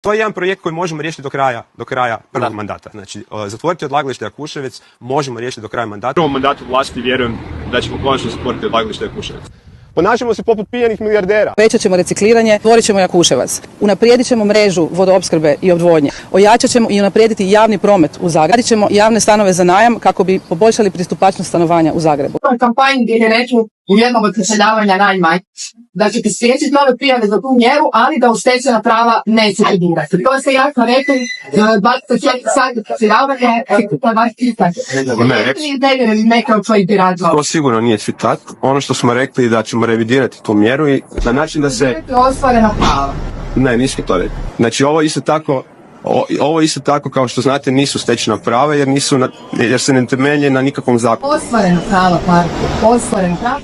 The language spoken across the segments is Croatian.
To je jedan projekt koji možemo riješiti do kraja prvog mandata. Znači, zatvoriti odlagalište Jakuševec možemo riješiti do kraja mandata. U prvom mandatu vlasti vjerujem da ćemo konačno zatvoriti odlagalište Jakuševec. Ponašamo se poput pijanih milijardera. Povećat ćemo recikliranje, stvorit ćemo Jakuševac. Unaprijedit ćemo mrežu vodoopskrbe i odvodnje. Ojačat ćemo i unaprijediti javni promet u Zagrebu. Radit ćemo javne stanove za najam kako bi poboljšali pristupačnost stanovanja u Zagrebu. U kampanji gdje je rečeno u jednom od preseljavanja najmanje da ćete spriječiti nove prijave za tu mjeru, ali da u stečena prava nećete dirati. To ste jasno rekli, 24 sati preseljavanja, to je vaš citat. Neke od svojih birača. To sigurno nije citat. Ono što smo rekli da ćemo revidirati tu mjeru i na način da se... Ostvarena prava. Ne, nismo to rekli. Znači ovo isto tako kao što znate nisu stečena prava jer se ne temelje na nikakvom zakonu. Ostvarena prava, ostvarena prava.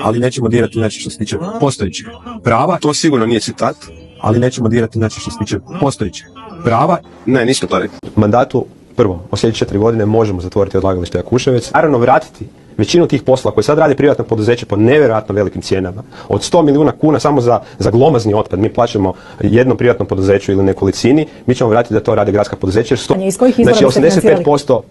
Ali nećemo dirati znači što se tiče postojećih prava. To sigurno nije citat. Ali nećemo dirati znači što se tiče postojećih prava. Ne, nismo to rekli. Mandatu prvo, u sljedeće 4 godine možemo zatvoriti odlagalište Jakuševec. Naravno vratiti većinu tih poslova koje sad radi privatno poduzeće po nevjerojatno velikim cijenama. Od 100 milijuna kuna samo za glomazni otpad mi plaćamo jednom privatnom poduzeću ili nekolicini, mi ćemo vratiti da to rade gradska poduzeća. Znači 85%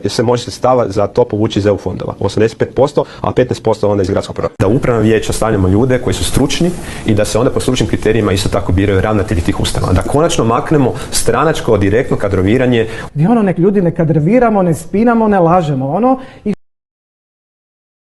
se može sredstava za to povući iz EU fondova. 85%, a 15% onda iz gradskog proračuna. Da u upravna vijeća stavljamo ljude koji su stručni i da se onda po stručnim kriterijima isto tako biraju ravnatelji tih ustanova. Da konačno maknemo stranačko, direktno kadroviranje. Nek ljudi ne kadroviramo, ne spinamo, ne lažemo.